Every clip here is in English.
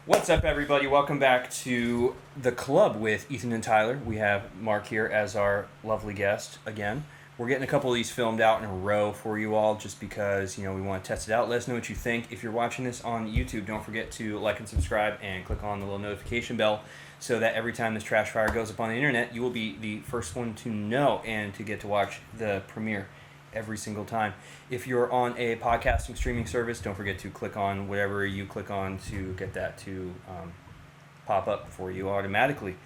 What's up, everybody? Welcome back to the club with Ethan and Tyler. We have Mark here as our lovely guest again. We're getting a couple of these filmed out in a row for you all just because, we want to test it out. Let us know what you think. If you're watching this on YouTube, don't forget to like and subscribe and click on the little notification bell so that every time this trash fire goes up on the internet, you will be the first one to know and to get to watch the premiere every single time. If you're on a podcasting streaming service, don't forget to click on whatever you click on to get that to pop up for you automatically.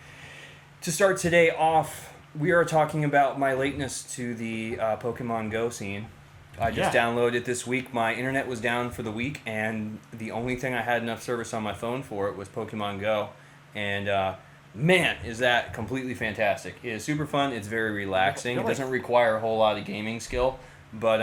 To start today off, we are talking about my lateness to the Pokemon Go scene. I just downloaded it this week. My internet was down for the week, and the only thing I had enough service on my phone for it was Pokemon Go. And man, is that completely fantastic. It is super fun. It's very relaxing. It doesn't require a whole lot of gaming skill. But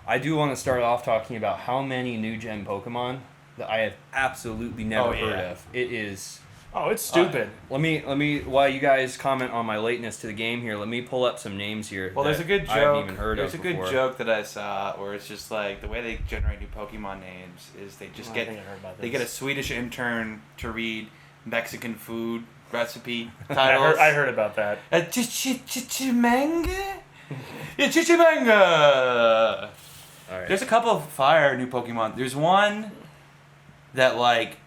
I do want to start off talking about how many new-gen Pokemon that I have absolutely never heard of. It is... Oh, it's stupid. Let me. While you guys comment on my lateness to the game here, let me pull up some names here. Well, there's a good joke. I haven't even heard there's of a good before. joke that I saw where it's just like the way they generate new Pokemon names is they just get a Swedish intern to read Mexican food recipe titles. I heard about that. Chichimanga? Yeah, Chichimanga! Alright. There's a couple of fire new Pokemon. There's one that like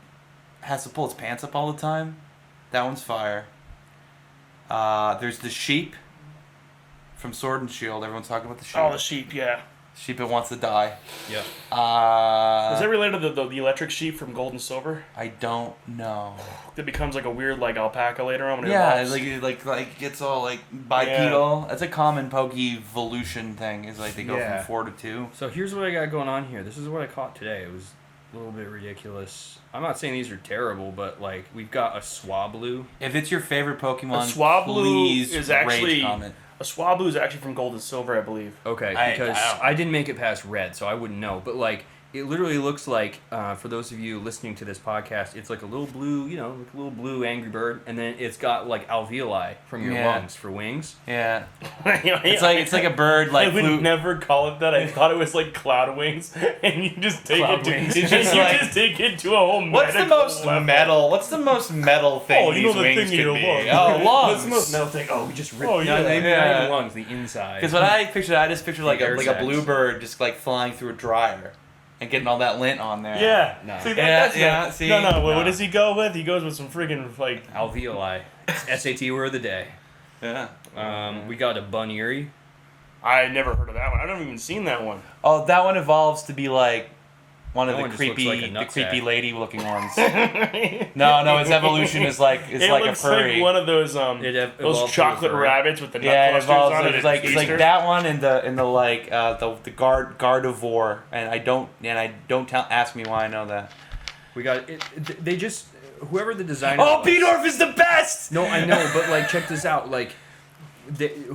has to pull its pants up all the time. That one's fire. There's the sheep from Sword and Shield. Everyone's talking about the sheep. Oh, the sheep, yeah. Sheep that wants to die. Yeah. Is that related to the electric sheep from Gold and Silver? I don't know. That becomes like a weird like alpaca later on when it Yeah, evolves. like gets all like bipedal. That's a common Pokevolution thing. Is like they go from 4 to 2. So here's what I got going on here. This is what I caught today. It was a little bit ridiculous. I'm not saying these are terrible, but like we've got a Swablu. If it's your favorite Pokemon, A Swablu please is actually rage comment. A Swablu is actually from Gold and Silver, I believe. Okay, because I didn't make it past red, so I wouldn't know. But like, it literally looks like, for those of you listening to this podcast, it's like a little blue, like a little blue Angry Bird, and then it's got like alveoli from your lungs for wings. Yeah, it's like a bird. Like I would never call it that. I thought it was like cloud wings, and you just take Cloud wings. just take it to a whole. What's the most metal? What's the most metal thing these wings could be? Oh, lungs. What's the most metal thing? Oh, we just ripped. Oh, yeah. Not even lungs, the inside. Because what I just pictured like air a sacs. bluebird just like flying through a dryer. And getting all that lint on there. Yeah. No. See, See? No. What does he go with? He goes with some friggin' like alveoli. SAT word of the day. Yeah. We got a Buneary. I never heard of that one. I haven't even seen that one. Oh, that one evolves to be like one of That the one just looks like a nutsack. lady looking ones. no, its evolution is like It like looks a furry. like one of those evolves those chocolate to a furry. rabbits with the nut Yeah, it clusters evolves. on it. It's like that one and the like the Gardevoir, and I don't ask me why I know that. We got it. They just whoever the designer. Oh, was- Beedorf is the best. No, I know, but like check this out. Like,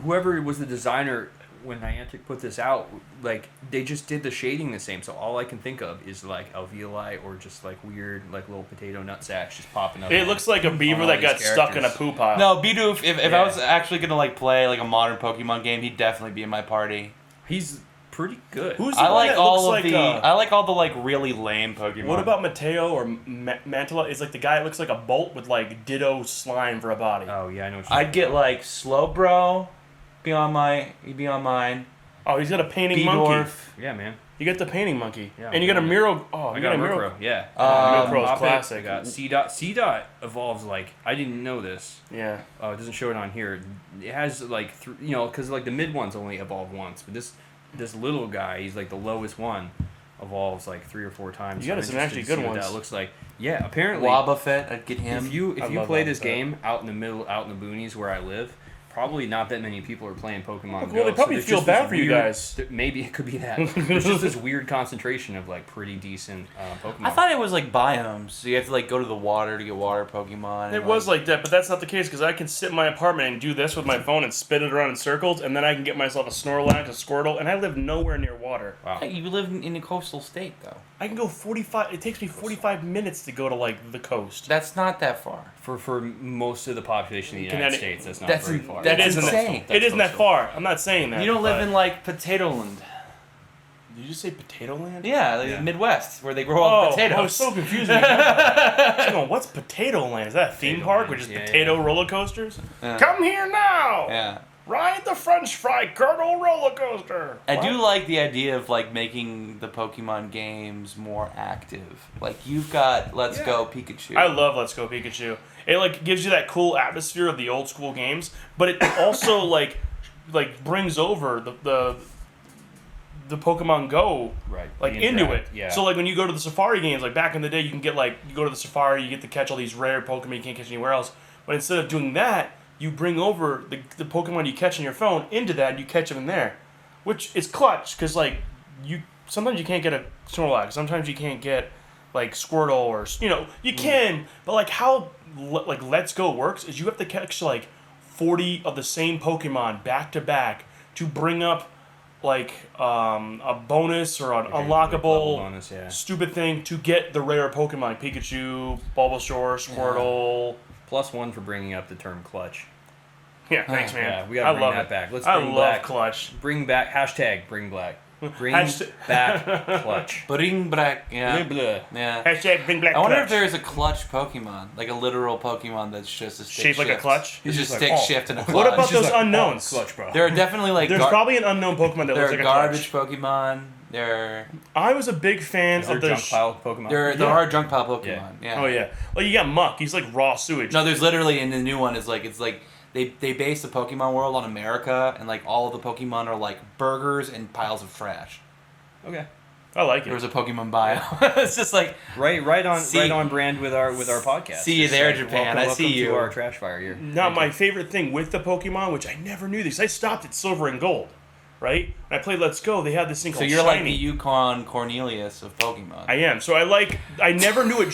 whoever was the designer when Niantic put this out, like they just did the shading the same. So all I can think of is like alveoli or just like weird like little potato nut sacks just popping up. It looks like a beaver all that these got stuck in a characters. poo pile. No, Beedorf. If Yeah. I was actually gonna like play like a modern Pokemon game, he'd definitely be in my party. He's pretty good. Who's the I one like that all looks of like I like all the like really lame Pokemon. What about Mateo or Mantala? It's like the guy that looks like a bolt with like ditto slime for a body. Oh yeah, I know. What you're I'd get like Slowbro, he'd be on mine. Oh, he's got a painting monkey. Beedorf. Yeah, man. You get the painting monkey. Yeah, And you got a Miro. Oh, I you got a Miro. Murkrow. Yeah. Murkrow's Moppet. classic. I got C dot. C dot evolves like I didn't know this. Yeah. Oh, it doesn't show it on here. It has like because like the mid ones only evolve once, but this little guy, he's like the lowest one, evolves like 3 or 4 times. You got So some I'm actually interested to good see what ones. That looks like. Yeah, apparently. Wobbuffet, I'd get him. If you I love play this Wobbuffet. game out in the middle, out in the boonies where I live, probably not that many people are playing Pokemon Go. Well, they probably there's feel just bad this for you weird- guys. Maybe it could be that. There's just this weird concentration of like pretty decent Pokemon. I thought it was like biomes, so you have to like go to the water to get water Pokemon. It was like that, but that's not the case because I can sit in my apartment and do this with my phone and spin it around in circles, and then I can get myself a Snorlax, a Squirtle, and I live nowhere near water. Wow. Hey, you live in a coastal state though. I can go 45. It takes me 45 minutes to go to like the coast. That's not that far. For most of the population of the United Connecticut- States, that's not That's very far. that's It isn't insane. It isn't that coastal. far. I'm not saying that. You don't live but- in like Potato Land. Did you just say Potato Land? Yeah, like Yeah. the Midwest, where they grow all the potatoes. I was so confused. I was going, what's Potato Land? Is that a theme Potato park Land, with just yeah, potato yeah. roller coasters? Yeah. Come here now! Yeah. Ride the French fry kernel roller coaster. I What? do like the idea of like making the Pokemon games more active. Like you've got Let's Yeah. Go Pikachu. I love Let's Go Pikachu. It like gives you that cool atmosphere of the old school games, but it also like brings over the Pokemon Go Right. like The into it. interact- Yeah. So like when you go to the Safari games, like back in the day, you can get like you go to the Safari, you get to catch all these rare Pokemon you can't catch anywhere else. But instead of doing that, you bring over the Pokemon you catch on your phone into that, and you catch them in there, which is clutch because like you sometimes you can't get a Snorlax, sometimes you can't get like Squirtle or you can, but like how like Let's Go works is you have to catch like 40 of the same Pokemon back to back to bring up like a bonus or an Like a unlockable level bonus, yeah. stupid thing to get the rare Pokemon, Pikachu, Bulbasaur, Squirtle. +1 for bringing up the term clutch. Yeah, thanks, man. Yeah, we gotta bring love that it. back. Let's I bring love back Clutch. Bring back #bring black. Bring Hashtag- back clutch. Bring back, yeah. Blah, blah. Yeah. Hashtag bring black I wonder Clutch. if there's a clutch Pokemon, like a literal Pokemon that's just a stick Shaped like a shift. clutch? It's just He's stick like, oh, shift and a clutch. What about It's just those unknowns? Clutch, bro. There are definitely like There's probably an unknown Pokemon that there looks are like a garbage clutch. Pokemon. There I was a big fan Is there of a the... junk pile of Pokemon? there Yeah. are junk pile Pokemon. Yeah. Oh, yeah. Well, you got Muck. He's like raw sewage. No, there's literally in the new one it's like they base the Pokemon world on America and like all of the Pokemon are like burgers and piles of trash. Okay. I like it. There was a Pokemon bio. It's just like Right on See- right on brand with our podcast. See you It's there, like, Japan. Welcome, I see welcome you. to our trash fire here. Now, my favorite thing with the Pokemon, which I never knew this, I stopped at Silver and Gold, right? When I played Let's Go, they had this thing so called you're like Shiny. the Yukon Cornelius of Pokemon. I am. So I never knew what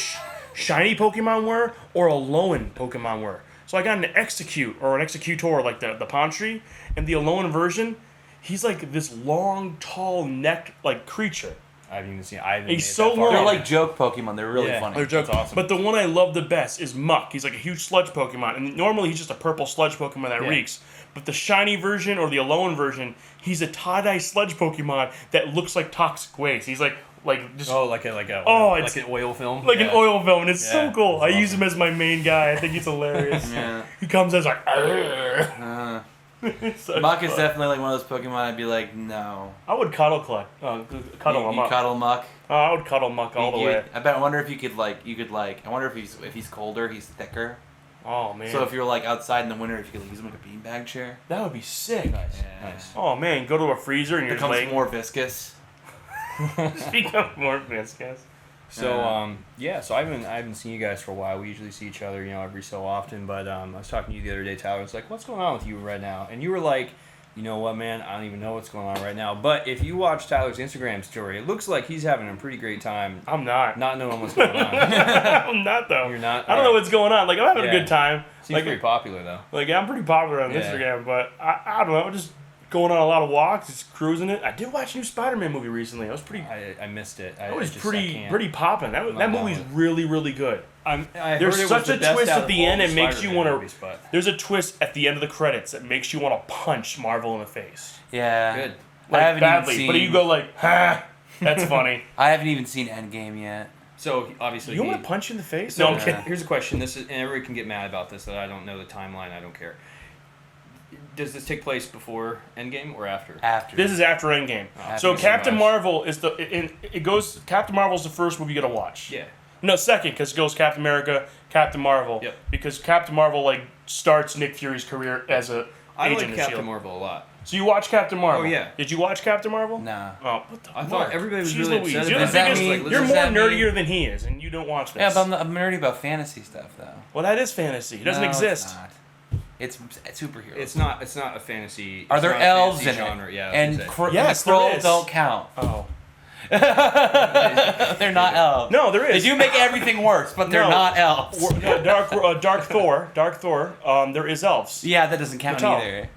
shiny Pokemon were or Alolan Pokemon were. So I got an Execute or an Executor, like the Pondtree, and the Alolan version, he's like this long, tall, necked like creature. I haven't even seen. I haven't He's made it so that far. long. They're like joke Pokemon. They're really Yeah. funny. They're jokes. awesome. But the one I love the best is Muck. He's like a huge sludge Pokemon, and normally he's just a purple sludge Pokemon that Yeah. reeks. But the shiny version or the Alolan version, he's a tie-dye sludge Pokemon that looks like toxic waste. He's like just Oh, like Oh, like it's- an oil film. like Yeah. an oil film, and it's so Yeah, cool. I that's use him as my main guy. I think he's hilarious. Yeah. He comes as like, "Arrgh." So Muck is fun. definitely like one of those Pokemon I'd be like, no. I would cuddle cuddle You him up. cuddle Muck. Oh, I would cuddle Muck all the You- way. I wonder if I wonder if he's colder, he's thicker. Oh man, So if you're like outside in the winter, if you could use him like a beanbag chair, that would be sick. Nice. Yeah. Nice. Oh man, go to a freezer and it you're becomes like more viscous. become more viscous. So so I haven't seen you guys for a while. We usually see each other, every so often. But I was talking to you the other day, Tyler. I was like, "What's going on with you right now?" And you were like, "You know what, man? I don't even know what's going on right now." But if you watch Tyler's Instagram story, it looks like he's having a pretty great time, I'm not. not knowing what's going on. I'm not though. You're not? I don't know what's going on. Like I'm having Yeah. a good time. Seems Like pretty popular though. I'm pretty popular on Yeah. Instagram, but I don't know. Just going on a lot of walks, just cruising it. I did watch a new Spider-Man movie recently. That was pretty. I missed it. That was I pretty can't. popping. That Not movie's following. really really good. I There's heard it was such the a best twist out at of the all end, it makes you Spider-Man wanna- movies, but There's a twist at the end of the credits that makes you want to punch Marvel in the face, Yeah. good. like I haven't badly. even But seen. you go like, ha, that's funny. I haven't even seen Endgame yet. So obviously, You he- want to punch you in the face? So No, I'm kidding. here's a question. This is, and everybody can get mad about this. That I don't know the timeline. I don't care. Does this take place before Endgame or after? After. This is after Endgame. After So so Captain much. Marvel is it goes. Captain Marvel's the first movie you gotta watch. Yeah. No, second, because it goes Captain America, Captain Marvel. Yep. Because Captain Marvel like starts Nick Fury's career as a I agent like of Captain S.H.I.E.L.D.. Marvel a lot. So you watch Captain Marvel? Oh, yeah. Did you watch Captain Marvel? Nah. Oh, what the? I thought everybody was Jeez really Louise, upset You're, about the that. biggest, Does that mean- you're does more that mean- nerdier than he is, and you don't watch this. Yeah, but I'm nerdy about fantasy stuff though. Well, that is fantasy. It doesn't No, exist. It's not. It's superheroes. It's not. It's not a fantasy. Are it's there not a elves in fantasy it? genre. Yeah. And that's Yes, the there Krulls is. don't count. Oh. They're not elves. No, there They is. do make everything worse, but they're No. not elves. No, Dark Thor. There is elves. Yeah, that doesn't count Mattel. either.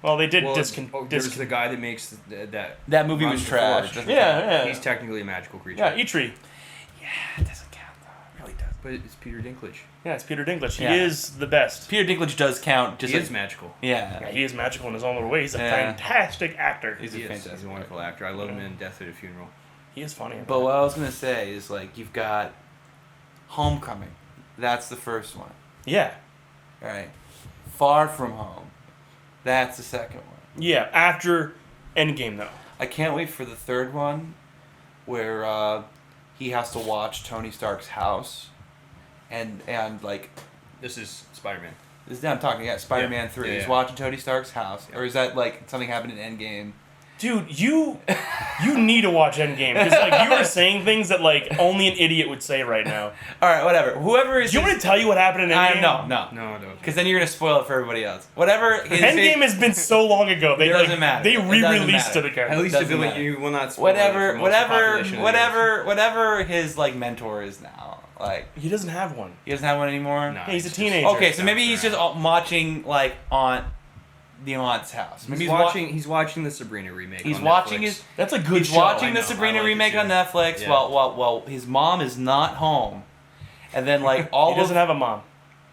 Well, they did Well, there's there's the guy that makes that. That movie was runs the trash. Forge. Doesn't Yeah, count. yeah. He's technically a magical creature. Yeah, Eitri. Yeah, it doesn't count though. It really doesn't. But it's Peter Dinklage. Yeah, it's Peter Dinklage. He Yeah. is the best. Peter Dinklage does count. Just He like, is magical. Yeah, yeah. he is magical in his own little way. He's a Yeah. fantastic actor. He's a He is. fantastic. He's a wonderful actor. I love him in Death at a Funeral. He is funny. But what I was gonna say is like you've got Homecoming. That's the first one. Yeah. All right. Far From Home. That's the second one. Yeah, after Endgame, though. I can't wait for the third one, where he has to watch Tony Stark's house, and like This is Spider-Man. this is I'm talking Spider-Man 3. Yeah, He's yeah. watching Tony Stark's house, or is that like something happened in Endgame? Dude, you need to watch Endgame because like you were saying things that like only an idiot would say right now. All right, whatever. Whoever is. Do you want me to tell you what happened in Endgame? No. No, no. Because then you're gonna spoil it for everybody else. Whatever. Endgame has been so long ago. They It doesn't matter. They It doesn't re-released matter. it again. At least Doesn't matter. you will not spoil it whatever, for most of the population of the earth. whatever his like mentor is now. Like He doesn't have one. he doesn't have one anymore. No, Yeah, he's a just- teenager. Okay, so maybe he's just watching like the aunt's house. Maybe He's watching. He's watching the Sabrina remake. He's on watching Netflix. his. That's a good He's show. watching I the know, Sabrina I like it remake too. on Netflix Yeah. while his mom is not home, and then like all He doesn't have a mom.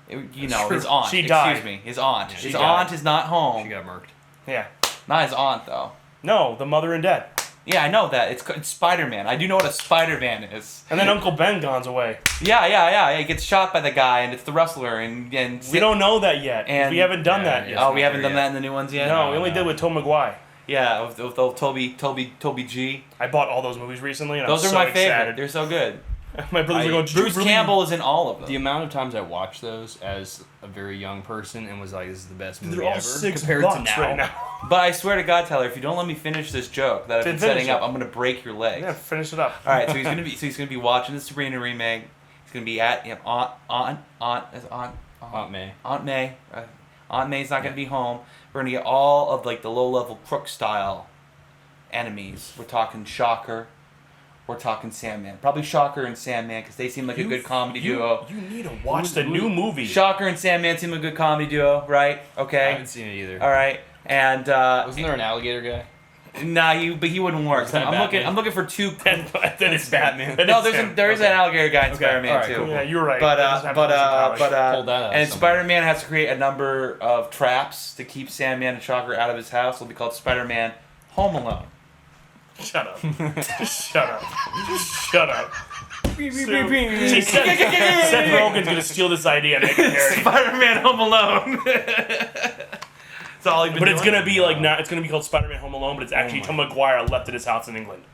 you know True. his aunt. She died. Excuse me, his aunt. Yeah, his she aunt died. is not She home. got murked. Yeah. Not his aunt though. No, the mother and dad. Yeah, I know that. It's Spider-Man. I do know what a Spider-Man is. And then Uncle Ben goes away. Yeah. He gets shot by the guy, and it's the wrestler, and We don't know that yet. And- we haven't done Yeah, that yeah. yet. Oh, we not haven't there done yet. that in the new ones yet. No, we No, only no. did with Tom McGuire. Yeah, with Toby G. I bought all those movies recently, and Those I'm are so my favorite. excited. They're so good. My brothers are going. "Did you Bruce really-" Campbell is in all of them. The amount of times I watched those as a very young person and was like, "This is the best movie They're all ever," $6 compared to now. right now. But I swear to God, Tyler, if you don't let me finish this joke that I've been Then finish setting up, it. I'm gonna break your legs. Yeah, finish it up. All right, so he's gonna be watching the Sabrina remake. He's gonna be at Aunt May. Aunt May. Aunt May's not gonna be home. We're gonna get all of like the low level crook style enemies. We're talking Shocker. We're talking Sandman. Probably Shocker and Sandman because they seem like a good comedy duo. You need to watch the new movie. Shocker and Sandman seem like a good comedy duo, right? I Okay. haven't seen it either. All right. And Wasn't there an alligator guy? nah, but he wouldn't work. Is that I'm Batman? looking for two. then it's Batman. Then No, it's there is him. an alligator guy in Okay, Spider-Man all right, too. cool. Yeah, you're right. But It doesn't have to be comic. Pull that out and somewhere. Spider-Man has to create a number of traps to keep Sandman and Shocker out of his house. It'll be called Spider-Man Home Alone. Shut up. Just shut up. Just shut up. See, Seth Rogen's gonna steal this idea and make a parody. Spider-Man Home Alone. That's all he's been But it's doing. gonna be like not. It's gonna be called Spider-Man Home Alone, but it's actually Tom McGuire left at his house in England.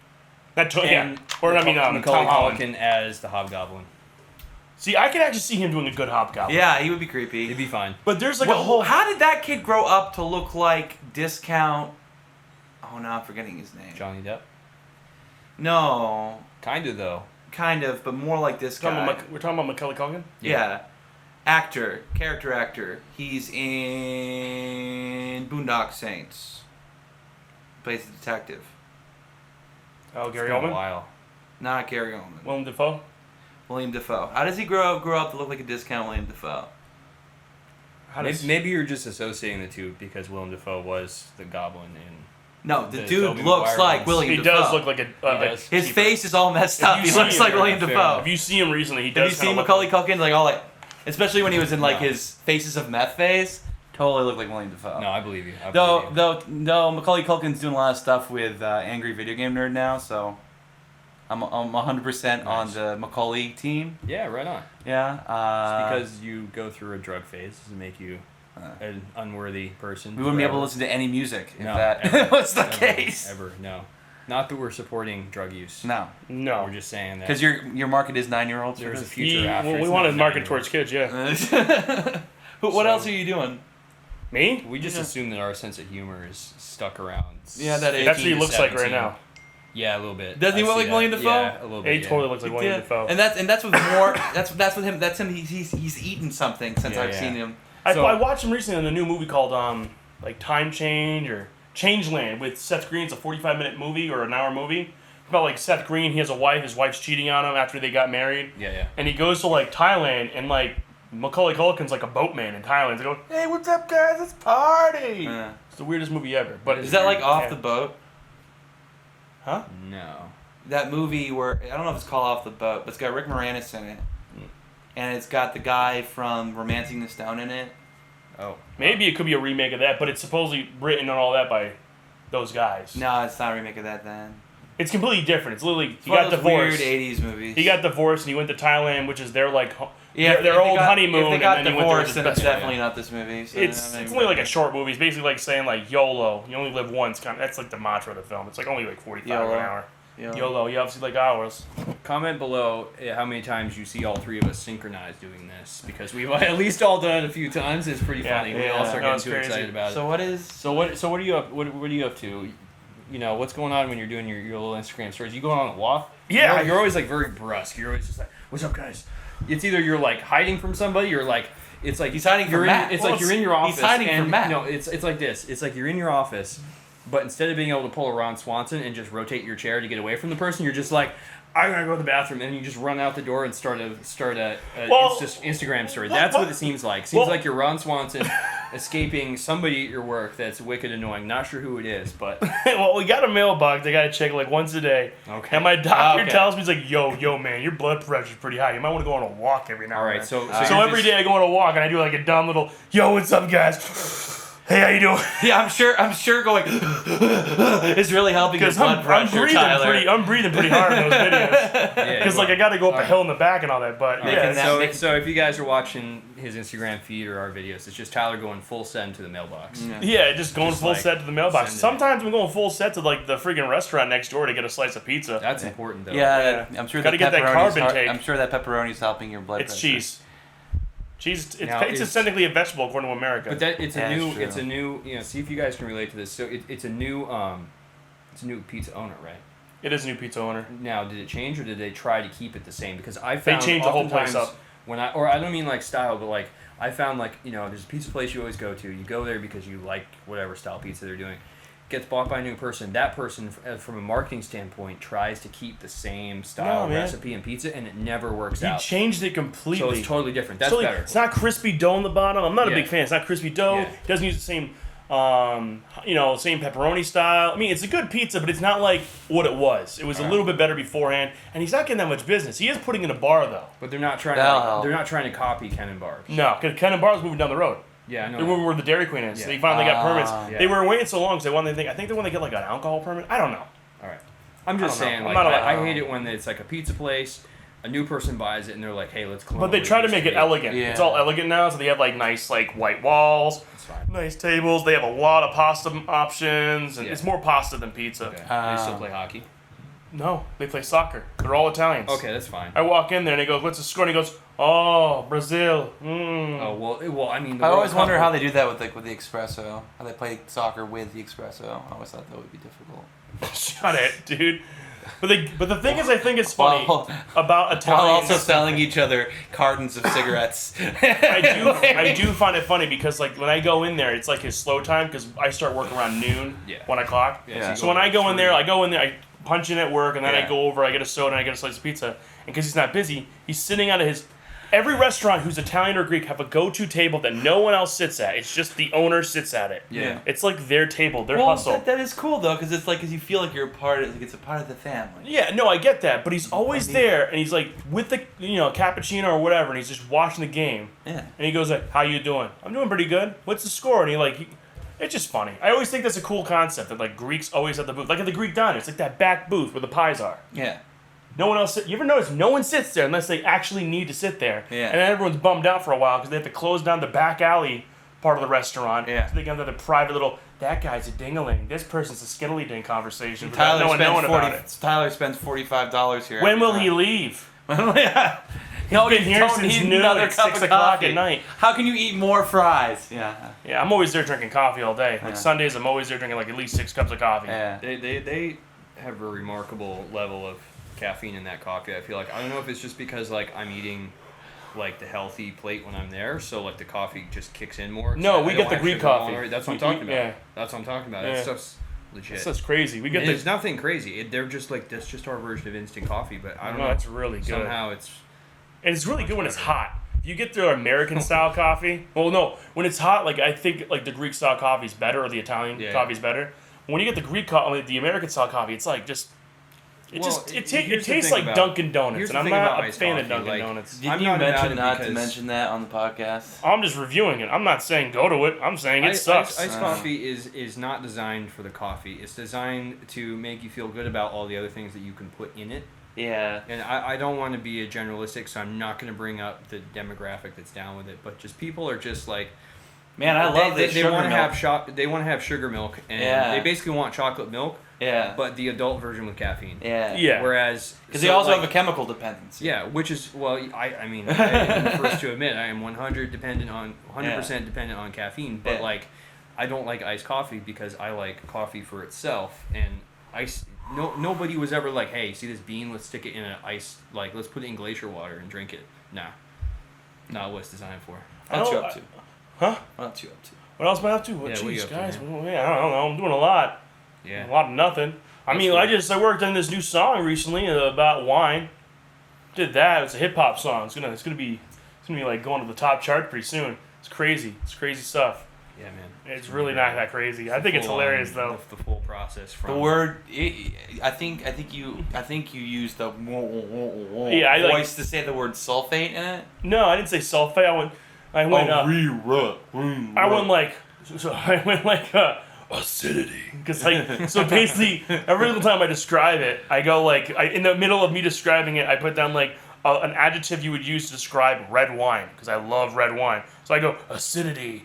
And Macaulay Macaulay Holland. Culkin as the Hobgoblin. See, I can actually see him doing a good Hobgoblin. Yeah, he would be creepy. It'd be fine. But there's like Well, a whole. how did that kid grow up to look like Discount? Oh no, I'm forgetting his name. Johnny Depp. No, Kinda though. kind of, but more like this guy. We're talking about Macaulay Culkin. Yeah. Character actor. He's in Boondock Saints. Plays the detective. Oh, Gary It's been a Oldman. while. Not Gary Oldman. Willem Dafoe. William Dafoe. How does he grow up to look like a discount William Dafoe? How does Maybe you're just associating the two because Willem Dafoe was the Goblin in. No, the The dude Tobey looks Maguire like ones. William he Dafoe. does look like a. does. His cheaper. face is all messed up. you He see looks him, like yeah, William fair Dafoe. If you see him recently, he Have does. you seen kinda Macaulay look Culkin? Like all like, especially when he was in like No. his Faces of Meth phase, totally looked like William Dafoe. No, I believe you. I believe you. Though Macaulay Culkin's doing a lot of stuff with Angry Video Game Nerd now, so I'm 100% on Nice. the Macaulay team. Yeah, right on. Yeah. Because you go through a drug phase doesn't make you an unworthy person. we wouldn't be able to forever. listen to any music if No, that ever. was the Ever, case. Ever, no. Not that we're supporting drug use. No, No. We're just saying that. because your market is 9-year-olds. There's a Chris. future after. we it's want not to market 9 towards kids, yeah. What So- else are you doing? Me? We just Yeah. assume that our sense of humor is stuck around. Yeah, that is. That's what he 15 to looks like right 17. now. Yeah, a little bit. Doesn't he I look see like that. William Dafoe? Yeah, a little bit. He yeah. totally looks like William Dafoe. And that's with more. That's with him. That's him. He's eaten something since Yeah, I've yeah. seen him. So- I watched him recently in the new movie called like Time Change or Changeland with Seth Green. It's a 45-minute movie or an hour movie. It's about like Seth Green. He has a wife. His wife's cheating on him after they got married. Yeah. And he goes to like Thailand and like Macaulay Culkin's like a boatman in Thailand. He's going, "Hey, what's up, guys? Let's party!" Yeah. It's the weirdest movie ever. But Is that like Off yeah. the Boat? Huh? No. That movie where I don't know if it's called Off the Boat, but it's got Rick Moranis in it, and it's got the guy from Romancing the Stone in it. Oh. Maybe it could be a remake of that, but it's supposedly written and all that by those guys. No, it's not a remake of that then. It's completely different. It's literally It's he one got of those divorced. weird 80s movies. He got divorced and he went to Thailand, which is their like if their they old got- honeymoon. If they got and then he went there with divorced, his then best it's friend. definitely not this movie. So It's only like a short movie. It's basically like saying like YOLO. You only live once. Kind of, that's like the mantra of the film. It's like only like 45 YOLO. an hour. Yeah. YOLO. You obviously like ours. Comment below how many times you see all three of us synchronized doing this, because we've at least all done it a few times. It's pretty Yeah, funny. We yeah. all start No, getting it's too crazy. excited about it. So what is? So what are you up? What are you up to? You know, what's going on when you're doing your little Instagram stories? You going on a walk? Yeah. You're always like very brusque. You're always just like, "What's up, guys?" It's either you're like hiding from somebody, or like it's like He's hiding from you're Matt. It's Well, like you're in your office. he's hiding and, from Matt. No, it's like this. It's like you're in your office, but instead of being able to pull a Ron Swanson and just rotate your chair to get away from the person, you're just like, "I'm gonna go to the bathroom," and you just run out the door and start a Instagram story. That's what it seems like. Seems like you're Ron Swanson escaping somebody at your work that's wicked annoying. Not sure who it is, but Well, we got a mailbox. I gotta check like once a day. Okay. And my doctor Okay. tells me, he's like, yo, man, your blood pressure's pretty high. You might want to go on a walk every now all and right. then. So So you're every just- day I go on a walk and I do like a dumb little, yo, what's up, guys? Hey, how you doing? Yeah, I'm sure going is really helping your Because blood I'm pressure, Tyler. breathing pretty hard in those videos. Yeah, Because you like are. I got to go up a Alright. hill in the back and all that. But Making yeah, that- So, make- so if you guys are watching his Instagram feed or our videos, it's just Tyler going full send to the mailbox. yeah, just going Just full like set to the mailbox. send it. Sometimes I'm going full set to like the freaking restaurant next door to get a slice of pizza. That's important though. Yeah, I'm sure Gotta that get that pepperoni's carb intake. I'm sure that pepperoni's helping your blood It's pressure. cheese. Cheese. It's, Now, it's is- technically a vegetable according to America. But that it's Yeah, a new it's true. it's a new see if you guys can relate to this. So it's a new pizza owner, right? It is a new pizza owner. Now, did it change or did they try to keep it the same? Because I found changed the whole place oftentimes up. when I don't mean like style, but like I found like there's a pizza place you always go to. You go there because you like whatever style pizza they're doing. Gets bought by a new person. That person, from a marketing standpoint, tries to keep the same style No, man. recipe and pizza, and it never works He out. changed it completely. So it's totally different. That's Totally- better. It's not crispy dough on the bottom. I'm not a Yeah. big fan. It's not crispy dough. Yeah. It doesn't use the same, same pepperoni style. I mean, it's a good pizza, but it's not like what it was. It was a little bit better beforehand, and he's not getting that much business. He is putting in a bar though. But they're not trying That'll to. help. They're not trying to copy Ken and Barb's. No, because Ken and Bar's moving down the road. Yeah, I know. They're moving where the Dairy Queen is. Yeah. They finally got permits. Yeah. They were waiting so long because they wanted. I think they want to get like an alcohol permit. I don't know. All right. I'm just I don't know. saying, I'm like, not I allowed- hate it when it's like a pizza place, a new person buys it, and they're like, "Hey, let's clone." But they what try to used make it be." elegant. Yeah. It's all elegant now, so they have like nice like white walls, It's fine. nice tables. They have a lot of pasta options, and Yeah. it's more pasta than pizza. Okay. They still Um, play hockey. No, they play soccer. They're all Italians. Okay, that's fine. I walk in there and he goes, "What's the score?" And he goes, "Oh, Brazil." Mm. Oh well. I mean, the I World always Cup- wonder how they do that with the espresso. How they play soccer with the espresso. I always thought that would be difficult. Shut it, dude. But the thing is, I think it's funny While- about While Italians. also selling each other cartons of cigarettes. I do find it funny because like when I go in there, it's like his slow time because I start work around noon, Yeah. 1 o'clock. Yeah. So when I go in there, I punch in at work, and then I Yeah. go over, I get a soda, and I get a slice of pizza. And because he's not busy, he's sitting out of his. Every restaurant who's Italian or Greek have a go-to table that no one else sits at. It's just the owner sits at it. Yeah. It's like their table, their Well, hustle. that is cool though, because it's like, cause you feel like you're a part of, like it's a part of the family. Yeah, no, I get that, but he's always there, and he's like with the cappuccino or whatever, and he's just watching the game, Yeah. and he goes like, "How you doing?" "I'm doing pretty good." "What's the score?" And it's just funny. I always think that's a cool concept that like Greeks always have the booth, like at the Greek diner. It's like that back booth where the pies are. Yeah. No one else. You ever notice no one sits there unless they actually need to sit there? Yeah. And then everyone's bummed out for a while because they have to close down the back alley part of the restaurant. Yeah. So they can have the private little. That guy's a ding-a-ling. This person's a skittily ding conversation. without Tyler no one knowing spends about it. Tyler spends $45 here. When every will time. he leave? Yeah. He's been here don't since need noon another at cup 6 of o'clock coffee. at night. How can you eat more fries? Yeah. Yeah, I'm always there drinking coffee all day. Like Yeah. Sundays, I'm always there drinking like at least 6 cups of coffee. Yeah. They have a remarkable level of caffeine in that coffee. I feel like I don't know if it's just because like I'm eating like the healthy plate when I'm there, so like the coffee just kicks in more. No, So we I get don't the actually Greek go coffee. on- That's what I'm We- talking about. yeah. That's what I'm talking about. Yeah. That stuff's legit. That's crazy. We get There's the. nothing crazy. They're just like that's just our version of instant coffee, but I don't know. It's really good. Somehow it's And it's really good when it's hot. If you get the American style coffee, well, no, when it's hot, like I think like the Greek style coffee is better or the Italian Yeah. coffee is better. When you get the Greek coffee, the American style coffee, it's like just It Well, just it here's the tastes thing like about- Dunkin' Donuts, here's and the I'm thing not about a iced fan of coffee, Dunkin' like- Donuts. Did I'm you not about mention it not to because- mention that on the podcast? I'm just reviewing it. I'm not saying go to it. I'm saying it sucks. Iced coffee is not designed for the coffee. It's designed to make you feel good about all the other things that you can put in it. Yeah. And I don't want to be a generalistic, so I'm not going to bring up the demographic that's down with it. But just people are just like, Man, I love they this sugar want to milk. have they want to have sugar milk, and Yeah. they basically want chocolate milk, Yeah. but the adult version with caffeine. Yeah. Yeah. Whereas Because so, they also like, have a chemical dependency. yeah, which is I mean I am the first to admit I am 100% dependent on caffeine, but Yeah. like I don't like iced coffee because I like coffee for itself, and nobody was ever like, hey, see this bean, let's stick it in an ice, like let's put it in glacier water and drink it. Nah, not what it's designed for. What you I- up to? Huh? What you up to? What else am I up to? Yeah, what Jeez, you up to, guys. man? Well, yeah, I don't know. I'm doing a lot. Yeah. A lot of nothing. I That's mean, cool. I worked on this new song recently about wine. Did that. It's a hip hop song. It's gonna be like going to the top chart pretty soon. It's crazy. It's crazy stuff. Yeah, man. It's really not that crazy. I think it's hilarious though. The full process from The word, I think you used the Yeah, I like- voice to say the word sulfate in it. No, I didn't say sulfate. I went acidity, because like so basically every single time I describe it, I go like in the middle of me describing it, I put down like an adjective you would use to describe red wine, because I love red wine. So I go acidity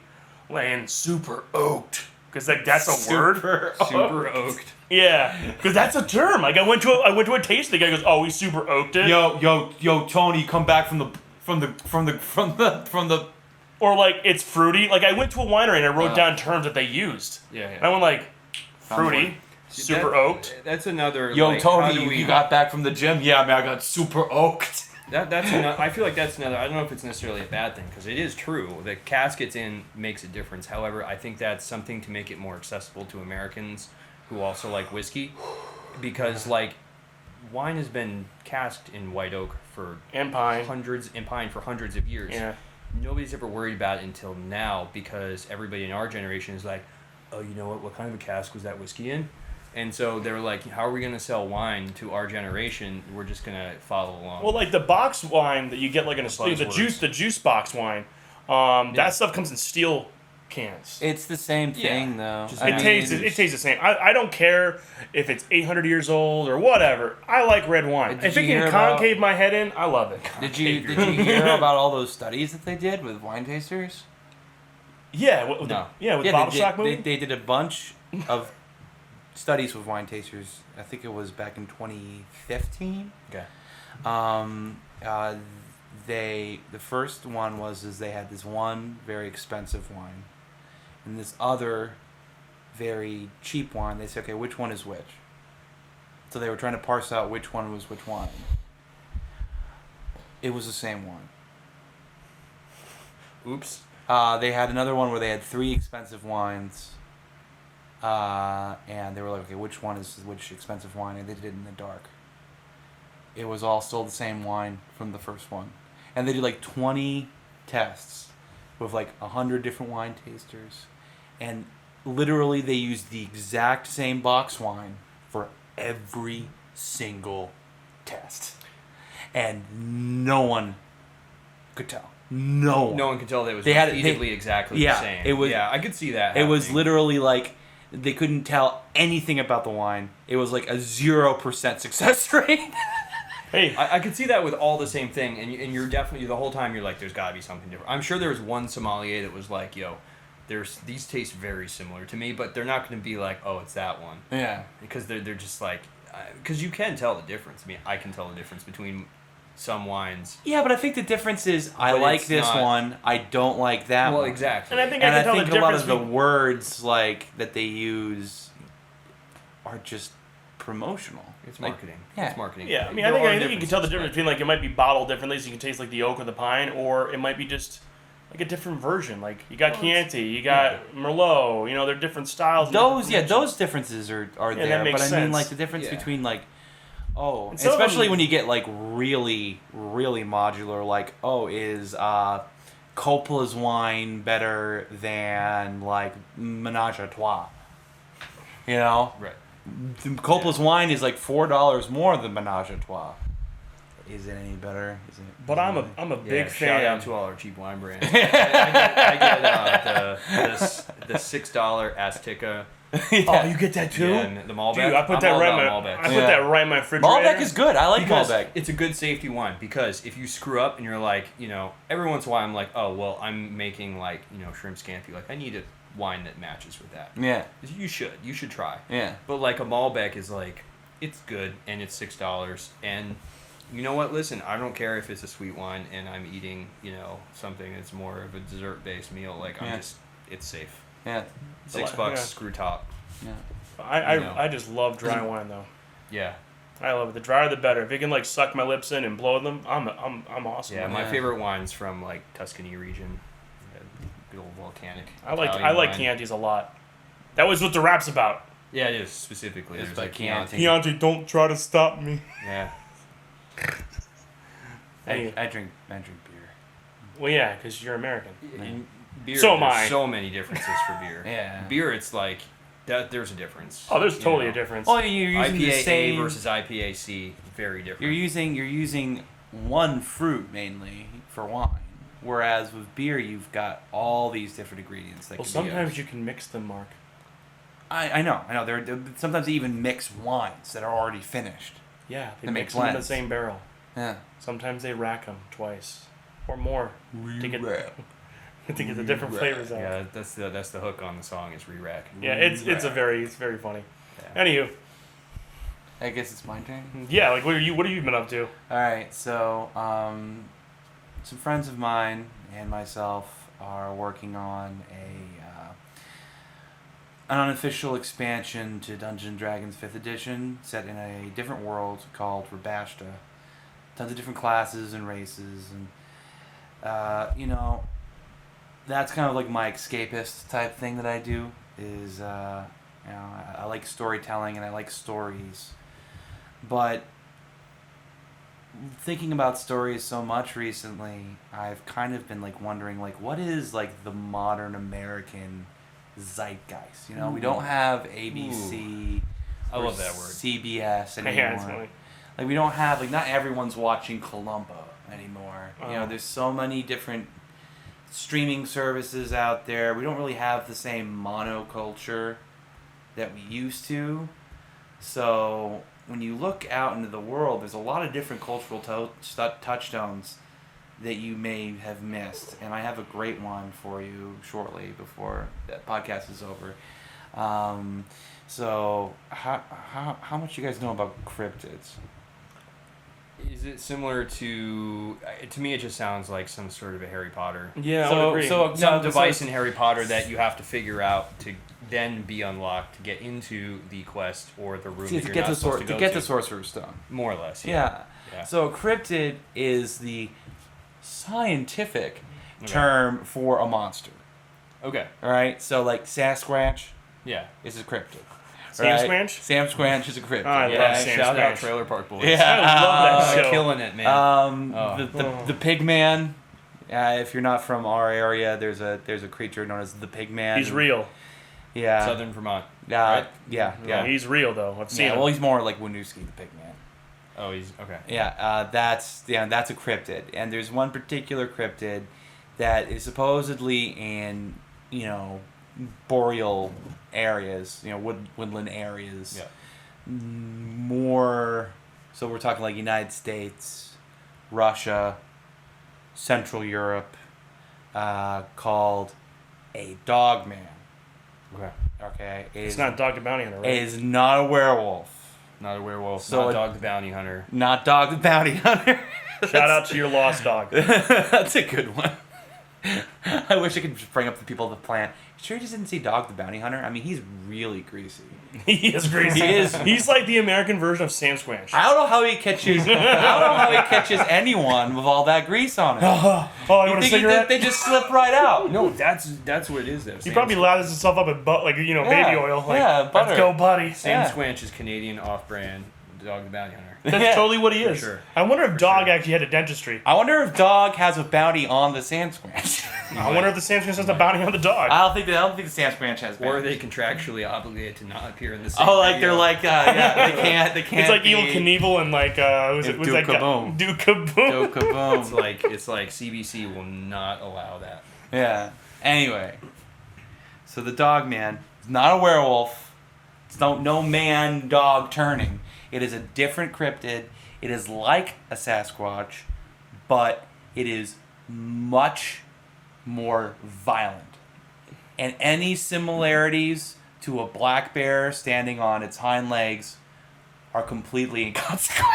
and super oaked, because like that's a word. super oaked. Yeah, because that's a term. Like I went to a tasting. The guy goes, "Oh, we super oaked it." Yo, Tony, come back from the. Or like it's fruity. Like I went to a winery and I wrote down terms that they used. Yeah, And I went like fruity, super oaked. That's another. Yo, like, how Tony, do we- you got back from the gym? Yeah, man, I got super oaked. That's another. I feel like that's another. I don't know if it's necessarily a bad thing, because it is true. The caskets in makes a difference. However, I think that's something to make it more accessible to Americans who also like whiskey, because like wine has been casked in white oak for And pine. for hundreds of years. Yeah. Nobody's ever worried about it until now, because everybody in our generation is like, oh, you know what kind of a cask was that whiskey in? And so they're like, how are we going to sell wine to our generation? We're just going to follow along. Well, like the box wine that you get like in a Buzzwords. the juice box wine, that stuff comes in steel cans. It's the same thing, Yeah. though. Just I It mean, tastes the same. I don't care if it's 800 years old or whatever. I like red wine. Did If it you can hear about- concave my head in, I love it. Did you hear about all those studies that they did with wine tasters? Yeah, with No. with Yeah, Bottle they Shock did, movie. they did a bunch of studies with wine tasters. I think it was back in 2015. Okay. The first one was they had this one very expensive wine and this other very cheap wine. They said, okay, which one is which? So they were trying to parse out which one was which wine. It was the same one. Oops. They had another one where they had 3 expensive wines. And they were like, okay, which one is which expensive wine? And they did it in the dark. It was all still the same wine from the first one. And they did like 20 tests with like 100 different wine tasters. And literally they used the exact same box wine for every single test. And no one could tell. No one. No one could tell that it was They had- repeatedly exactly yeah, the same. it was- Yeah, I could see that. It was happening. literally like they couldn't tell anything about the wine. It was like a 0% success rate. Hey, I could see that with all the same thing, and you're definitely the whole time you're like, there's got to be something different. I'm sure there was one sommelier that was like, yo, these taste very similar to me, but they're not going to be like, oh, it's that one, Yeah. because they're just like, because you can tell the difference. I mean, I can tell the difference between some wines. Yeah, but I think the difference is I But like it's this not- one. I don't like that Well, one. exactly. and I think And I I can tell think the a lot difference. of the words like that they use are just promotional. It's Like, marketing. yeah. It's marketing. Yeah, I mean, There I are think you can tell the difference differences, between like it might be bottled differently, so you can taste like the oak or the pine, or it might be just like a different version. Like you got Chianti, you got Merlot. You know, they're different styles. and Those different those differences are that there, makes but I mean sense. like the difference Yeah. between like And some of especially them- when you get like really really modular, like is Coppola's wine better than like Menage a Trois? You know, Right. The Coppola's wine is like $4 more than Menage a Trois. Is it any better? Is it? But I'm a big Shout fan. out to all our cheap wine brands. I get the $6 Azteca. Oh, you get that too? Yeah, and the Malbec. Dude, I put I'm that all right. about Malbecs. I put that right in my refrigerator. Malbec is good. I like Because Malbec. it's a good safety wine, because if you screw up and you're like, every once in a while I'm like, oh, well, I'm making like, shrimp scampi. Like, I need a wine that matches with that. Yeah. You should try. Yeah. But like a Malbec is like, it's good and it's $6. And you know what? Listen, I don't care if it's a sweet wine and I'm eating, something that's more of a dessert-based meal. Like, it's safe. Yeah. $6, Yeah. screw top. Yeah. I just love dry wine though. Yeah. I love it. The drier the better. If it can like suck my lips in and blow them, I'm awesome. Yeah, with my it. Yeah. favorite wine's from like Tuscany region. Good old volcanic. I like wine. Chianti's a lot. That was what the rap's about. Yeah, it is specifically. It's There's by like Chianti. Chianti, don't try to stop me. Yeah. I drink beer. Well, yeah, because you're American. In beer, So am there's I. so many differences for beer. Yeah. Beer, it's like there's a difference. Oh, there's you totally know. a difference. Oh, you're using IPA the same. A versus IPA C, very different. You're using one fruit mainly for wine, whereas with beer you've got all these different ingredients. That Well, can be sometimes used. you can mix them, Mark. I know. They're sometimes they even mix wines that are already finished. Yeah, they They make mix them in the blends. same barrel. Yeah. Sometimes they rack them twice or more to get the different Re-rack. flavors out. Yeah, that's the hook on the song is re-rack. Yeah, it's very funny. Yeah. Anywho, I guess it's my turn. yeah, like what have you been up to? All right, so some friends of mine and myself are working on an unofficial expansion to Dungeons and Dragons 5th edition, set in a different world called Rabashta. Tons of different classes and races, and that's kind of like my escapist type thing that I do. Is I like storytelling and I like stories, but thinking about stories so much recently, I've kind of been like wondering like what is like the modern American zeitgeist. We don't have ABC. I or love that word. CBS anymore. Yeah, it's funny. Like we don't have like not everyone's watching Columbo anymore. Uh-huh. There's so many different streaming services out there. We don't really have the same monoculture that we used to. So when you look out into the world, there's a lot of different cultural touchstones that you may have missed, and I have a great one for you shortly before that podcast is over. So how much you guys know about cryptids? Is it similar to me? It just sounds like some sort of a Harry Potter. Yeah, I would agree. Some device in Harry Potter that you have to figure out to then be unlocked to get into the quest or the room To that you're get not supposed to go to. the Sorcerer's Stone. More or less, Yeah. Yeah. So a cryptid is the scientific Okay. term for a monster. Okay. All right. So like Sasquatch Yeah. is a cryptid. Sam right? Squanch? Sam Squanch is a cryptid. Oh, I Yeah. love Sam Shout out Squanch. Trailer Park Boys. Yeah. I love that show. Killing it, man. The pig man. If you're not from our area, there's a creature known as the pig man. He's real. Yeah. Southern Vermont. Yeah. right? Yeah. He's real though. I've seen Yeah. him. Well, he's more like Winooski, the pig man. Oh, he's okay. Yeah, that's a cryptid, and there's one particular cryptid that is supposedly in boreal areas, woodland areas. Yeah. More, so we're talking like United States, Russia, Central Europe, called a dog man. Okay. Okay, It's not Dog the Bounty Hunter, It right? is not a werewolf. Not a werewolf. So not a- Dog the Bounty Hunter. Not Dog the Bounty Hunter. Shout out to your lost dog. That's a good one. I wish I could just bring up the people of the plant. Sure, you just didn't see Dog the Bounty Hunter? I mean, he's really greasy. He is crazy. He is. He's like the American version of Sam Squanch. I don't know how he catches. I don't know how he catches anyone with all that grease on it. Oh, you want a think cigarette? they just slip right out. No, that's what it is though. He probably lathers himself up in baby oil. Like, yeah, butter. let's go, buddy. Sam Yeah. Squanch is Canadian off-brand Dog the Bounty Hunter. That's Yeah. totally what he is. sure. I wonder if For Dog sure. actually had a dentistry. I wonder if Dog has a bounty on the Sand Squanch. I wonder if the Sam's gonna set the bounty on the dog. I don't think the Sam's branch has. Or are boundaries. they contractually obligated to not appear in the same Oh, like video? they're like they can't. It's like Evil Knievel and like was that guy? Kaboom. Do Kaboom. Kaboom. It's like CBC will not allow that. Yeah. Anyway, so the dog man is not a werewolf. It's no man dog turning. It is a different cryptid. It is like a Sasquatch, but it is much more violent. And any similarities to a black bear standing on its hind legs are completely inconsequential.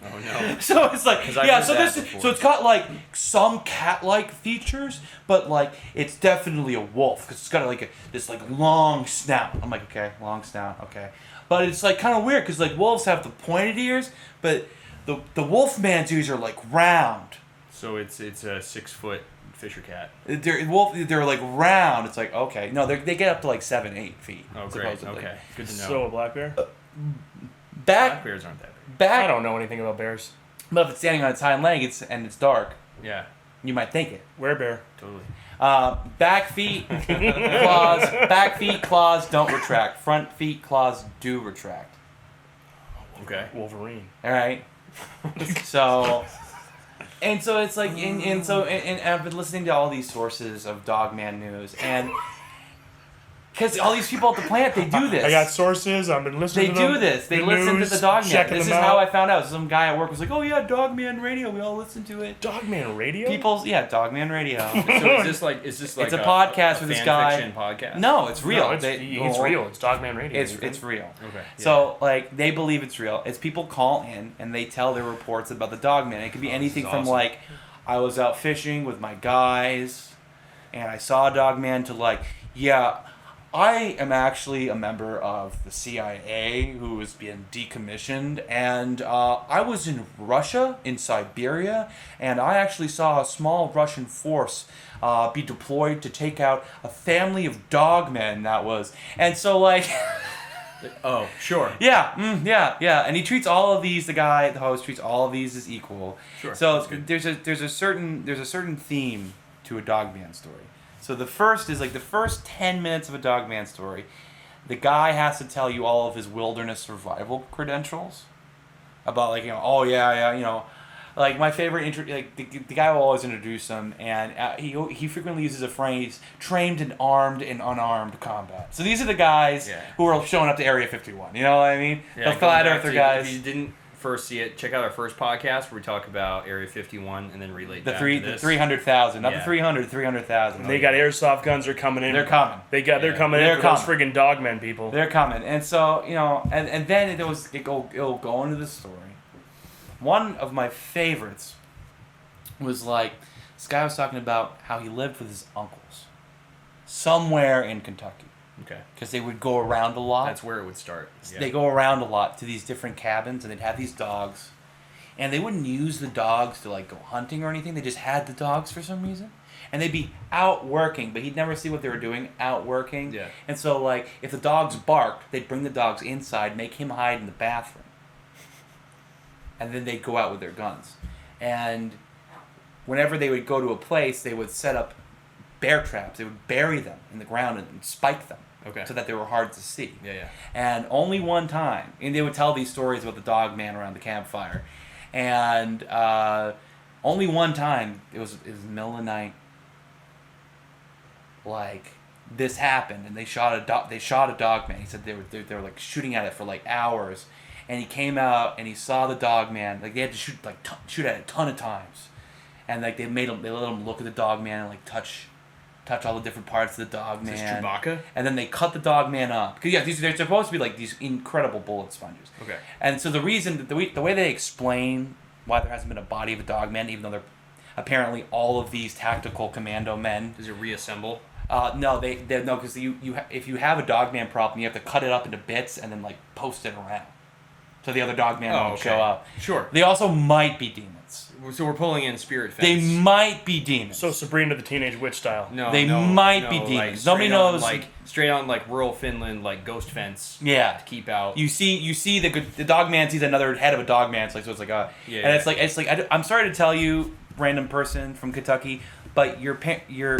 Oh no. So it's like, 'Cause I've yeah, heard so that this, before. so it's got like some cat-like features, but like it's definitely a wolf because it's got like this like long snout. I'm like, okay, long snout, okay, but it's like kind of weird because like wolves have the pointed ears, but the wolf man's ears are like round. So it's a 6 foot Fisher cat. They're like round. It's like, okay, no, they get up to like 7-8 feet. Oh great. supposedly. Okay. Good to know. So a black bear? Black Back, bears aren't that big. back. I don't know anything about bears. But if it's standing on its hind leg, it's dark. Yeah. You might think it. Where bear? Totally. Back feet, claws. Back feet, claws don't retract. Front feet, claws do retract. Okay. Wolverine. All right. So, and so it's like, and I've been listening to all these sources of Dogman news, and because all these people at the plant, they do this. I got sources. I've been listening They to them. do this. They The listen news, to the Dogman. checking This is them how out. I found out. Some guy at work was like, "Oh yeah, Dogman Radio. We all listen to it." Dogman Radio? Dogman Radio. So is this like It's a podcast with this fan guy. fiction podcast? No, it's real. No, it's real. It's Dogman Radio. It's real. Okay. So like they believe it's real. It's people call in and they tell their reports about the Dogman. It could be anything is from awesome. like I was out fishing with my guys and I saw a Dogman to like, yeah, I am actually a member of the CIA who is being decommissioned, and I was in Russia, in Siberia, and I actually saw a small Russian force be deployed to take out a family of dogmen that was, and so like, Oh, sure. yeah, and he treats all of these, the host treats all of these as equal. Sure, So that's good. there's a certain theme to a Dogman story. So the first is like the first 10 minutes of a Dogman story, the guy has to tell you all of his wilderness survival credentials about like, oh yeah, like my favorite like the guy will always introduce him, and he frequently uses a phrase trained in armed and unarmed combat. So these are the guys who are showing up to Area 51. You know what I mean? Yeah, the flat earther guys. If you didn't first see it, check out our first podcast where we talk about Area 51 and then relate The that three, to the this. 300,000, not Yeah. the 300,000. They got airsoft guns. They're coming in. They're coming. They're Yeah. coming They're in for those coming. friggin' Dogmen people. They're coming, and so and then it'll go into the story. One of my favorites was like this guy was talking about how he lived with his uncles somewhere in Kentucky Okay. because they would go around a lot. That's where it would start. Yeah. They go around a lot to these different cabins, and they'd have these dogs, and they wouldn't use the dogs to like go hunting or anything. They just had the dogs for some reason, and they'd be out working, but he'd never see what they were doing out working. Yeah. And so like if the dogs barked, they'd bring the dogs inside, make him hide in the bathroom, and then they'd go out with their guns. And whenever they would go to a place, they would set up bear traps. They would bury them in the ground and spike them. Okay. So that they were hard to see. Yeah. And only one time, and they would tell these stories about the dog man around the campfire, and only one time it was the middle of the night. Like this happened, and they shot a dog man. He said they were like shooting at it for like hours, and he came out and he saw the dog man. Like they had to shoot at it a ton of times, and like they let him look at the dog man and like touch all the different parts of the dog man. Is this Chewbacca? And then they cut the dog man up. Because yeah, they're supposed to be like these incredible bullet sponges. Okay. And so the reason, the way they explain why there hasn't been a body of a dog man, even though they're apparently all of these tactical commando men. Does it reassemble? No, because if you have a dog man problem, you have to cut it up into bits and then like post it around, so the other dog man won't show up. Sure. They also might be demons. So we're pulling in spirit They fence. might be demons. So Sabrina the Teenage Witch style. No, They no, might no, be like, demons. straight Nobody on, knows. Like straight on, like rural Finland, like ghost fence. Yeah. To keep out. You see the dog man sees another head of a dog man. It's like, so it's like Yeah. and it's like I'm sorry to tell you random person from Kentucky, but your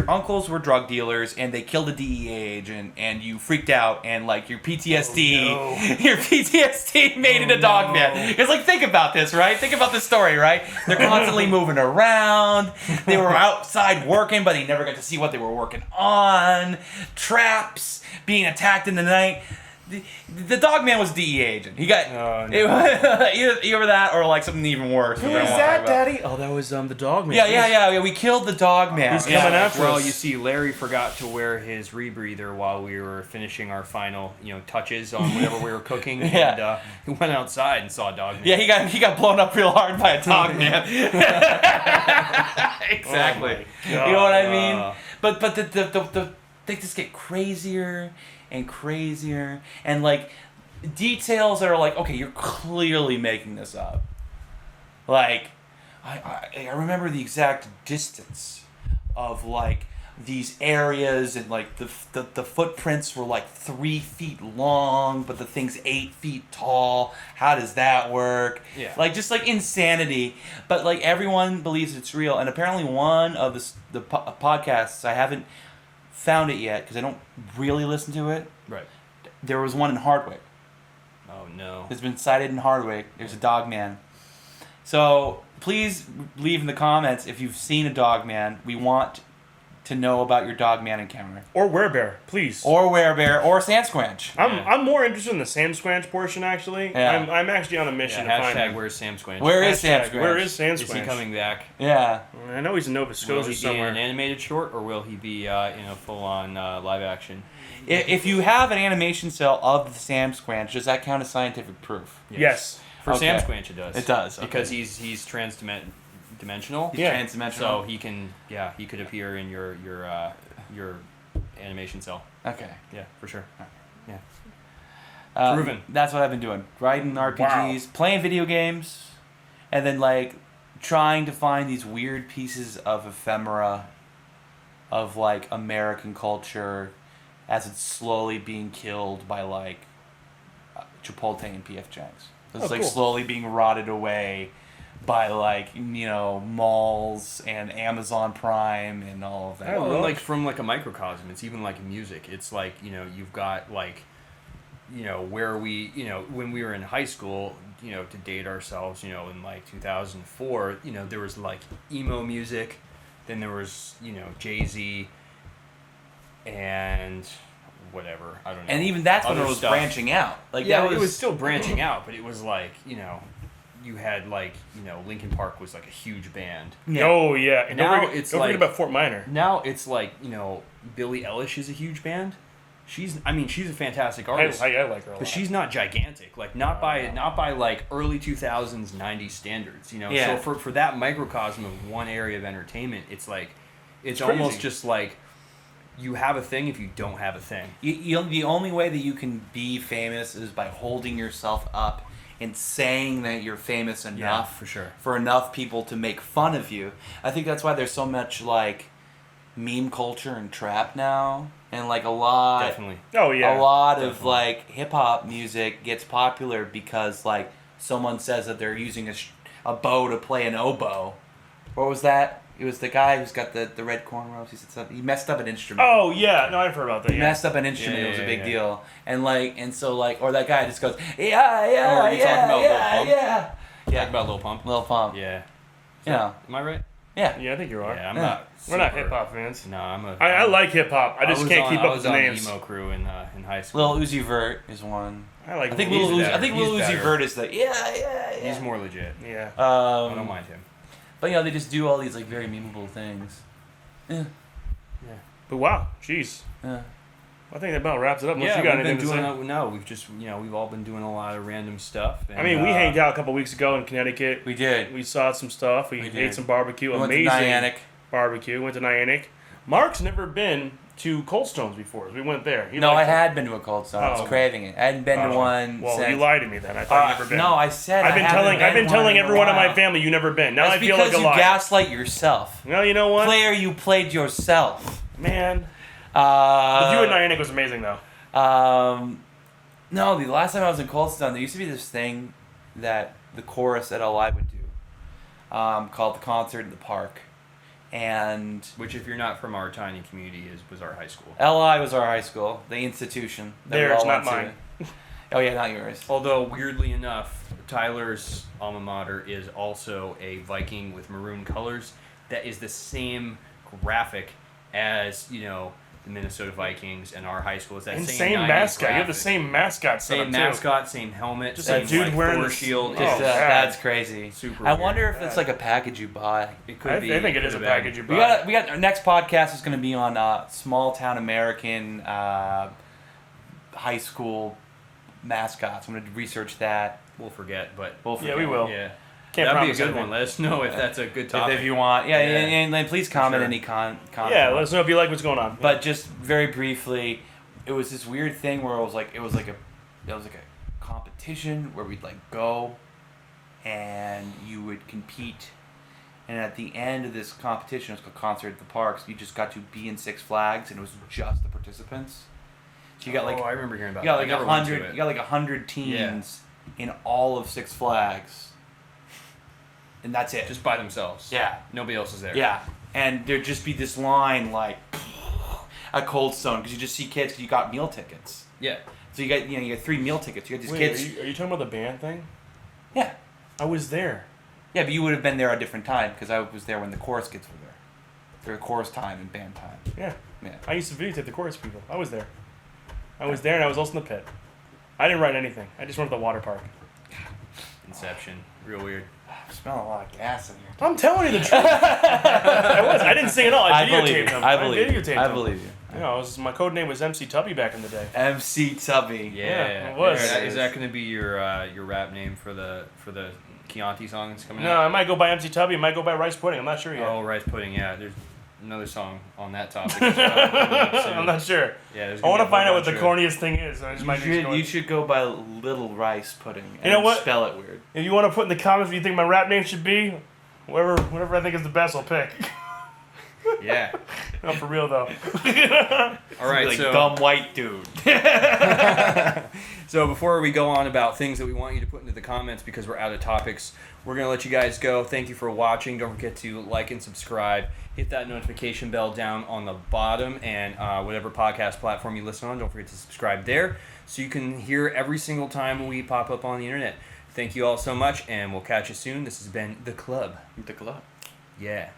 uncles were drug dealers and they killed a DEA agent, and you freaked out, and like your PTSD, your PTSD made it a dog man. Because like, think about this, right? Think about this story, right? They're constantly moving around. They were outside working, but they never got to see what they were working on. Traps, being attacked in the night. The dog man was a DEA agent. He got either that or like something even worse. Who is that, Daddy? Oh, that was the dog man. Yeah. We killed the dog man. He's coming after Well, us. you see, Larry forgot to wear his rebreather while we were finishing our final, touches on whatever we were cooking. Yeah. And he went outside and saw a dog man. Yeah, he got blown up real hard by a dog man. Exactly. Oh You know what I mean? But they just get crazier and crazier, and like details that are like, okay, you're clearly making this up. Like, I remember the exact distance of like these areas, and like the footprints were like 3 feet long, but the thing's 8 feet tall. How does that work? Yeah. Like, just like insanity. But like, everyone believes it's real, and apparently one of the podcasts, I haven't found it yet because I don't really listen to it. Right. There was one in Hardwick. Oh, no. It's been cited in Hardwick. There's a dog man. So please leave in the comments if you've seen a dog man. We want to know about your dog man encounter. Or werebear, please. Or werebear, or Sasquatch. I'm more interested in the Sam Squanch portion, actually. Yeah. I'm actually on a mission to find Hashtag him. where's Sam Squanch? Where is Hashtag, Sasquatch? Where is Sam Is he Squanch? coming back? Yeah. I know he's in Nova Will Scotia he be somewhere. in an animated short, or will he be in a full-on live action? If you have an animation cell of the Sam Squanch, does that count as scientific proof? Yes. For Okay. Sam Squanch, it does. It does, okay. Because he's trans-dimensional. He's Yeah. transdimensional. So he could appear in your animation cell. Okay. Yeah, for sure. Yeah. Proven. That's what I've been doing. Writing RPGs, playing video games, and then like trying to find these weird pieces of ephemera of like American culture as it's slowly being killed by like Chipotle and PF Chang's. It's like cool. slowly being rotted away by like, malls and Amazon Prime and all of that. Well, like from like a microcosm, it's even like music. It's like, you've got like, where we, when we were in high school, to date ourselves, in like 2004, there was like emo music, then there was, Jay-Z and whatever, I don't know. And even that's when Other it was stuff. branching out. Like Yeah, that it was still branching out, but it was like, you had like, Linkin Park was like a huge band. Yeah. Oh, yeah. And Now don't forget, it's don't like- forget about Fort Minor. Now it's like, Billie Eilish is a huge band. She's a fantastic artist. I like her a lot. But she's not gigantic, like not by like early 2000s 90s standards, Yeah. So for that microcosm of one area of entertainment, it's like it's crazy. almost just like you have a thing if you don't have a thing. The only way that you can be famous is by holding yourself up and saying that you're famous enough for sure. for enough people to make fun of you. I think that's why there's so much like meme culture and trap now, and like a lot Definitely. Oh, yeah. a lot of Definitely. like hip hop music gets popular because like someone says that they're using a bow to play an oboe. What was that? It was the guy who's got the red cornrows. He said something. He messed up an instrument. Oh, yeah. No, I've heard about that. He Yeah. messed up an instrument. Yeah, It was a yeah, big yeah. deal. And so or that guy just goes, yeah, Or are you talking about Lil Pump? yeah. Talk about Lil Pump. Lil Pump. Yeah. You know. Am I right? Yeah. Yeah, I think you are. Yeah, I'm Yeah. not. We're not super- hip hop fans. No, I'm a. I like hip hop. I just was can't on- keep I up was with the on names. emo crew in high school. Lil Uzi Vert is one. I like. I think Lil Lil Uzi Uzi. I think Lil He's Uzi better. Vert is the yeah. He's more legit. Yeah. I don't mind him. But they just do all these like very memeable things. Yeah. But wow, jeez. Yeah. I think that about wraps it up. Unless Yeah, you got we've been anything to say. doing. No, we've just we've all been doing a lot of random stuff. And, I mean, we hanged out a couple weeks ago in Connecticut. We did. We saw some stuff. We did. ate some barbecue. We went to Amazing Niantic. barbecue. Went to Niantic. Mark's never been to Cold Stones before. We went there. He No, I liked it. had been to a Cold Stone. I was Oh. craving it. I hadn't been to Oh. one Well, since. you lied to me then. I thought you never been. No, I said I've been telling in a everyone in my while. family you never been. Now That's I feel because like a you liar. gaslight yourself. Well, you know what, Player, you played yourself. man? The view at Niantic was amazing though. No, the last time I was in Cold Stone, there used to be this thing that the chorus at LI would do. called The Concert in the Park. And Which, if you're not from our tiny community, was our high school. LI was our high school, the institution. that we Theirs, all not went to. Oh, yeah, not yours. Although, weirdly enough, Tyler's alma mater is also a Viking with maroon colors. That is the same graphic as, the Minnesota Vikings and our high school. It's that And same same 90s mascot. You have the graphic. same mascot set Same up, mascot, same helmet, Just same a dude wearing Thor the- shield. Oh, It's God. That's crazy. super I weird. wonder if it's like a package you buy. It too. could I be. think it is a could have package you been. buy. We got our next podcast is going to be on small town American high school mascots. I'm going to research that. We'll forget, but We'll Yeah, we will. yeah. Can't That'd be a promise good anything. one. Let us know if that's a good topic. If you want, yeah, Yeah. and then please comment sure. any comment. Yeah, let us know if you like what's going on. But just very briefly, it was this weird thing where it was like a competition where we'd like go, and you would compete, and at the end of this competition, it was called Concert at the Parks. You just got to be in Six Flags, and it was just the participants. So you got like I remember hearing about you got that. like I never went to 100. it. You got like 100 teams in all of Six Flags, and that's it. Just by themselves. yeah. Nobody else is there. Yeah, and there'd just be this line like at Cold Stone because you just see kids because you got meal tickets. Yeah. So you got 3 meal tickets. You got these Wait, kids. are you talking about the band thing? Yeah, I was there. yeah, but you would have been there at a different time because I was there when the chorus kids were there. There was chorus time and band time. Yeah. Yeah. I used to videotape the chorus people. I was there. I was there and I was also in the pit. I didn't write anything. I just went to the water park. Inception. Real weird. I'm smelling a lot of gas in here. I'm telling you the truth. I didn't sing at all. I videotaped them. I believe you. videotaped I them. believe you. My code name was MC Tubby back in the day. MC Tubby. Yeah. it was. Is that going to be your rap name for the Chianti song that's coming No, out? I might go by MC Tubby. I might go by Rice Pudding. I'm not sure yet. Oh, rice pudding. Yeah. There's another song on that topic. I'm not sure. Yeah. there's I gonna want be to a find out whole what the bunch of- corniest thing is. I just might just go. You should go by Little Rice Pudding. And You know what? Spell it weird. If you want to put in the comments what you think my rap name should be, whatever I think is the best, I'll pick. Yeah. Not for real though. All right. Like so dumb white dude. So before we go on about things that we want you to put into the comments because we're out of topics, we're going to let you guys go. Thank you for watching. Don't forget to like and subscribe. Hit that notification bell down on the bottom, and whatever podcast platform you listen on, don't forget to subscribe there so you can hear every single time we pop up on the internet. Thank you all so much, and we'll catch you soon. This has been The Club. The club. Yeah.